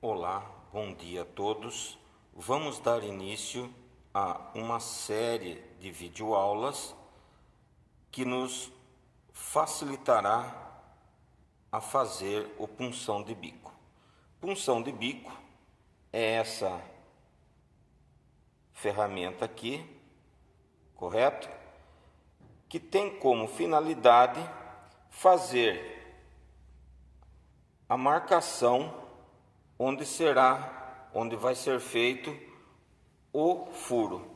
Olá, bom dia a todos. Vamos dar início a uma série de videoaulas que nos facilitará a fazer o punção de bico. Punção de bico é essa ferramenta aqui, correto? Que tem como finalidade fazer a marcação onde vai ser feito o furo,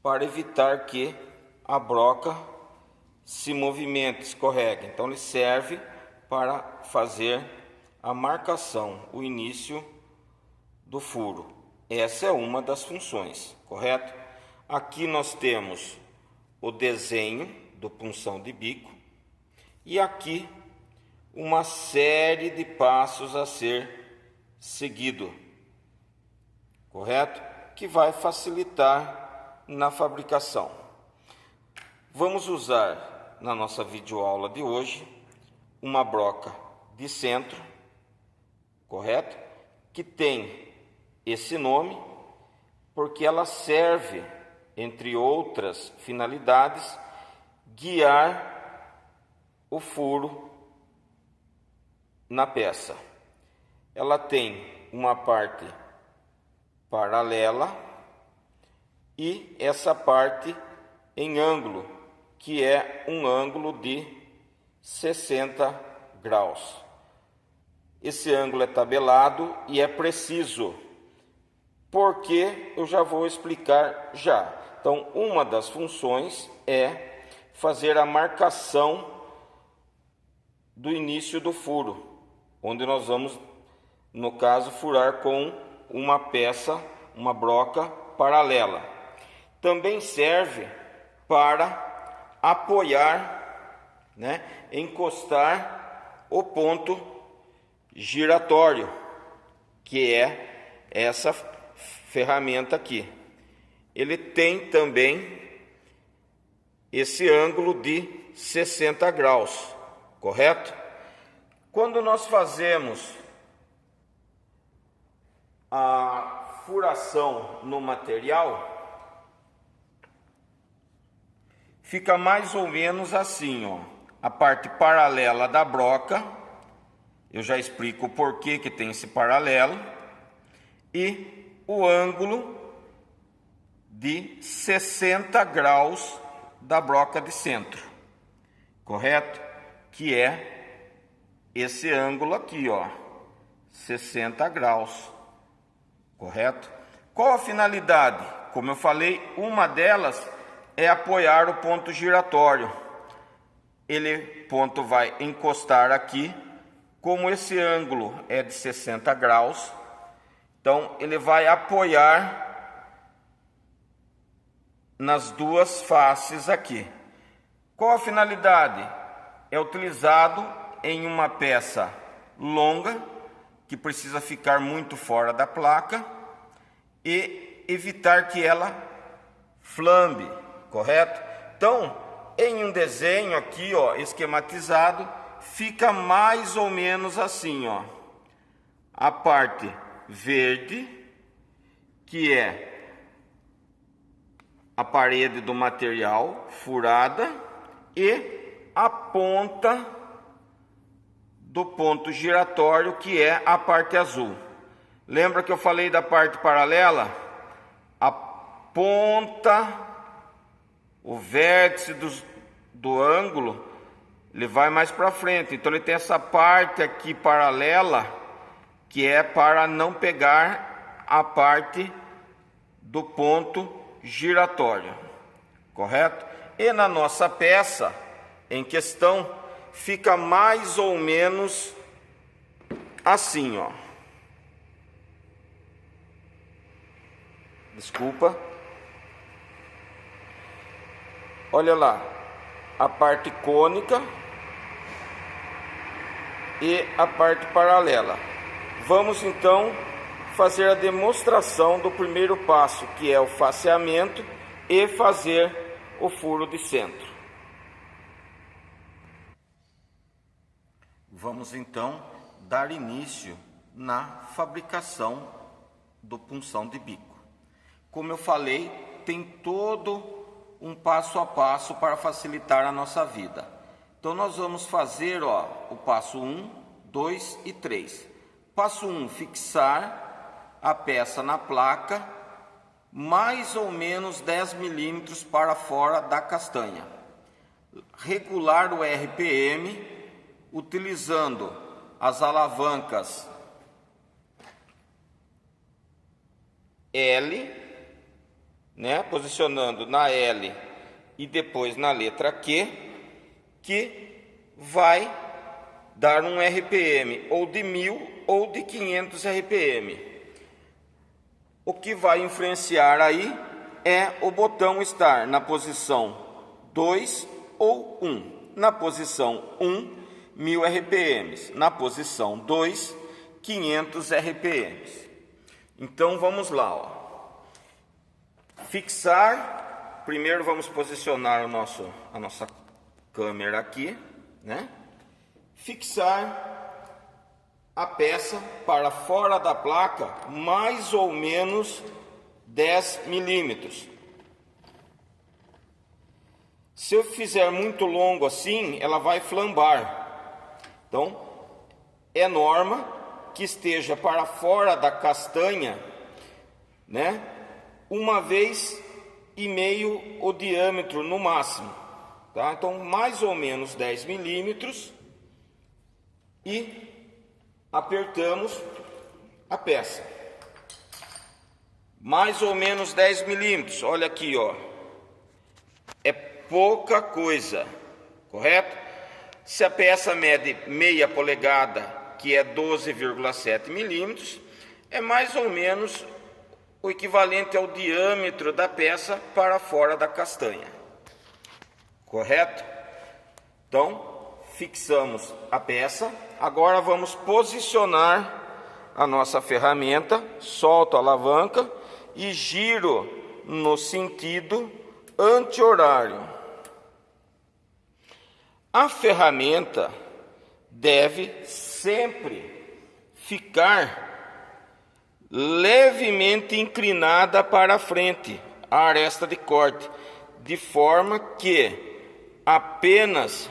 para evitar que a broca se movimente, escorregue. Então ele serve para fazer a marcação, o início do furo. Essa é uma das funções, correto? Aqui nós temos o desenho do punção de bico e aqui uma série de passos a ser seguido, correto? Que vai facilitar na fabricação. Vamos usar na nossa videoaula de hoje uma broca de centro, correto? Que tem esse nome porque ela serve, entre outras finalidades, guiar o furo na peça. Ela tem uma parte paralela e essa parte em ângulo, que é um ângulo de 60 graus. Esse ângulo é tabelado e é preciso, porque eu já vou explicar já. Então, uma das funções é fazer a marcação do início do furo, onde nós vamos, no caso, furar com uma peça, uma broca paralela. Também serve para apoiar, encostar o ponto giratório, que é essa ferramenta aqui. Ele tem também esse ângulo de 60 graus, correto? Quando nós fazemos a furação no material, fica mais ou menos assim, ó. A parte paralela da broca, eu já explico o porquê que tem esse paralelo, e o ângulo de 60 graus da broca de centro, correto? Que é esse ângulo aqui, ó, 60 graus. Correto? Qual a finalidade? Como eu falei, uma delas é apoiar o ponto giratório. Ponto vai encostar aqui, como esse ângulo é de 60 graus, então ele vai apoiar nas duas faces aqui. Qual a finalidade? É utilizado em uma peça longa, que precisa ficar muito fora da placa e evitar que ela flambe, correto? Então, em um desenho aqui, ó, esquematizado, fica mais ou menos assim, ó. A parte verde, que é a parede do material furada, e a ponta do ponto giratório, que é a parte azul. Lembra que eu falei da parte paralela? A ponta, o vértice do ângulo, ele vai mais para frente. Então ele tem essa parte aqui paralela, que é para não pegar a parte do ponto giratório, correto? E na nossa peça em questão, fica mais ou menos assim, ó. Desculpa. Olha lá, a parte cônica e a parte paralela. Vamos então fazer a demonstração do primeiro passo, que é o faceamento, e fazer o furo de centro. Vamos então dar início na fabricação do punção de bico. Como eu falei, tem todo um passo a passo para facilitar a nossa vida. Então nós vamos fazer o passo 1, 2 e 3. Passo 1, fixar a peça na placa mais ou menos 10 milímetros para fora da castanha. Regular o RPM utilizando as alavancas L, posicionando na L e depois na letra Q, que vai dar um RPM ou de 1000 ou de 500 RPM. O que vai influenciar aí é o botão estar na posição 2 ou 1. Na posição 1, 1000 RPMs. Na posição 2, 500 RPMs. Então vamos lá. Fixar. Primeiro vamos posicionar a nossa câmera aqui, Fixar a peça para fora da placa mais ou menos 10 milímetros. Se eu fizer muito longo assim, ela vai flambar. Então, é norma que esteja para fora da castanha, 1,5 vez o diâmetro no máximo. Tá? Então, mais ou menos 10 milímetros e apertamos a peça. Mais ou menos 10 milímetros. Olha aqui, é pouca coisa, correto? Se a peça mede meia polegada, que é 12,7 milímetros, é mais ou menos o equivalente ao diâmetro da peça para fora da castanha, correto? Então, fixamos a peça. Agora vamos posicionar a nossa ferramenta, solto a alavanca e giro no sentido anti-horário. A ferramenta deve sempre ficar levemente inclinada para a frente, a aresta de corte, de forma que apenas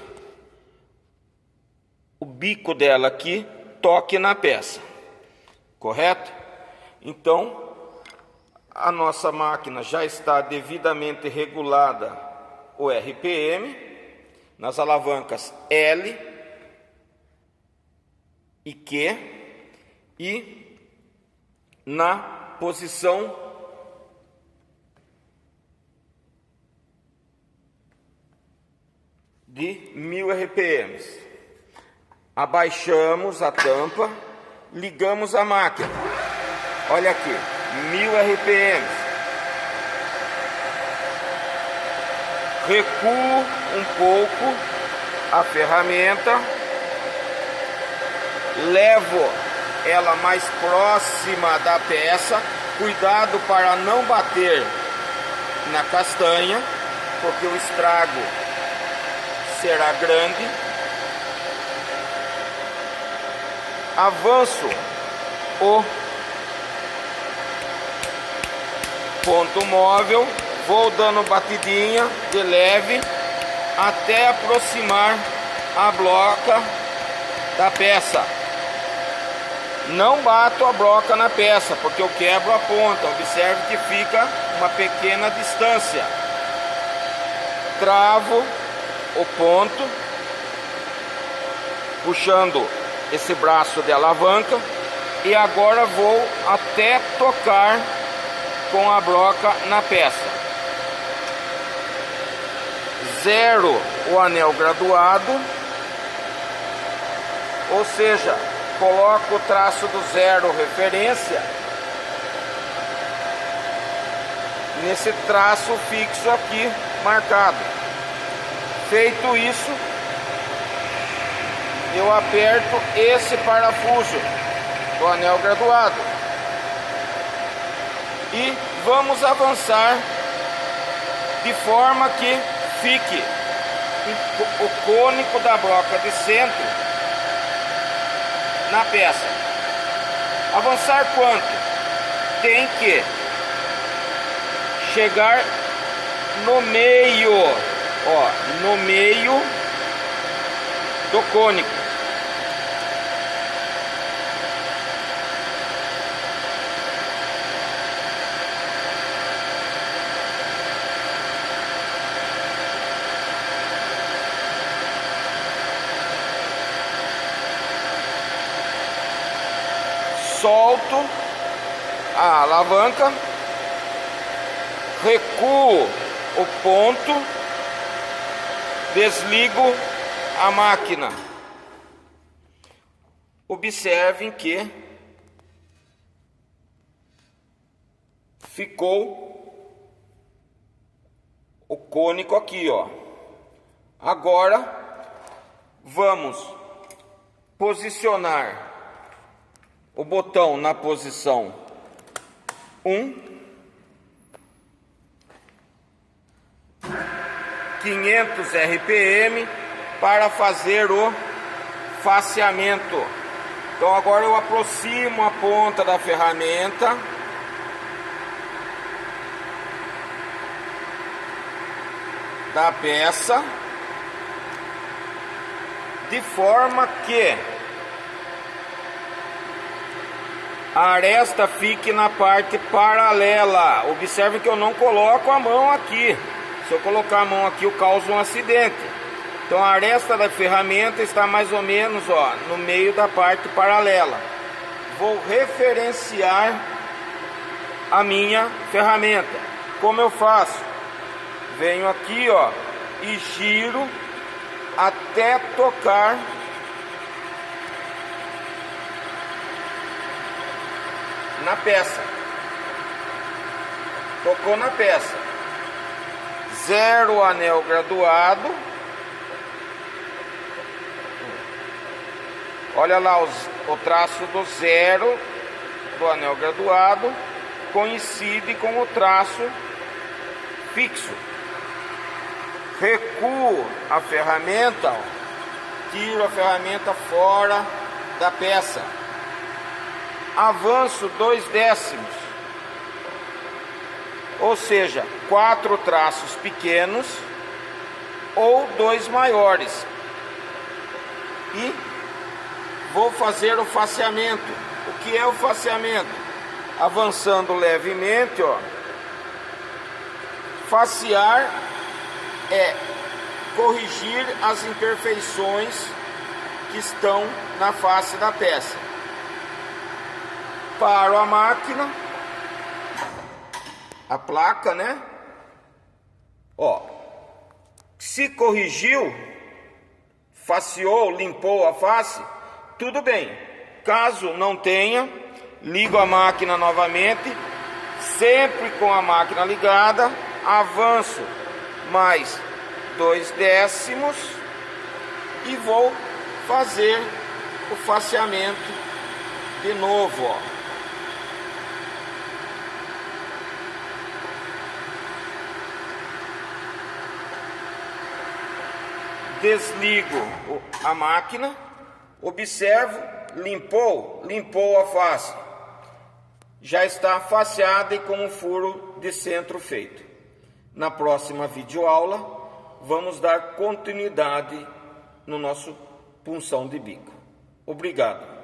o bico dela aqui toque na peça, correto? Então, a nossa máquina já está devidamente regulada o RPM nas alavancas L e Q e na posição de 1000 RPMs. Abaixamos a tampa, ligamos a máquina. Olha aqui, 1000 RPMs. Recuo um pouco a ferramenta, levo ela mais próxima da peça, cuidado para não bater na castanha, porque o estrago será grande. Avanço o ponto móvel, vou dando batidinha de leve até aproximar a broca da peça. Não bato a broca na peça, porque eu quebro a ponta. Observe que fica uma pequena distância. Travo o ponto, puxando esse braço de alavanca, e agora vou até tocar com a broca na peça. Zero o anel graduado, ou seja, coloco o traço do zero referência nesse traço fixo aqui marcado. Feito isso, eu aperto esse parafuso do anel graduado e vamos avançar de forma que fique o cônico da broca de centro na peça. Avançar quanto? Tem que chegar no meio, ó, no meio do cônico. Solto a alavanca, recuo o ponto, desligo a máquina. Observem que ficou o cônico aqui, ó. Agora vamos posicionar o botão na posição 1, 500 RPM para fazer o faceamento. Então agora eu aproximo a ponta da ferramenta da peça de forma que a aresta fique na parte paralela. Observe que eu não coloco a mão aqui. Se eu colocar a mão aqui, eu causo um acidente. Então a aresta da ferramenta está mais ou menos, ó, no meio da parte paralela. Vou referenciar a minha ferramenta. Como eu faço? Venho aqui, ó, e giro até tocar na peça. Tocou na peça. Zero anel graduado. Olha lá o traço do zero do anel graduado coincide com o traço fixo. Recuo a ferramenta, ó, tiro a ferramenta fora da peça. Avanço 2/10, ou seja, 4 traços pequenos ou 2 maiores, e vou fazer o faceamento. O que é o faceamento? Avançando levemente, ó. Facear é corrigir as imperfeições que estão na face da peça. Paro a máquina, a placa, né? Ó, se corrigiu, faceou, limpou a face, tudo bem. Caso não tenha, ligo a máquina novamente, sempre com a máquina ligada, avanço mais 2/10 e vou fazer o faceamento de novo, ó. Desligo a máquina, observo, limpou a face. Já está faceada e com um furo de centro feito. Na próxima videoaula, vamos dar continuidade no nosso punção de bico. Obrigado.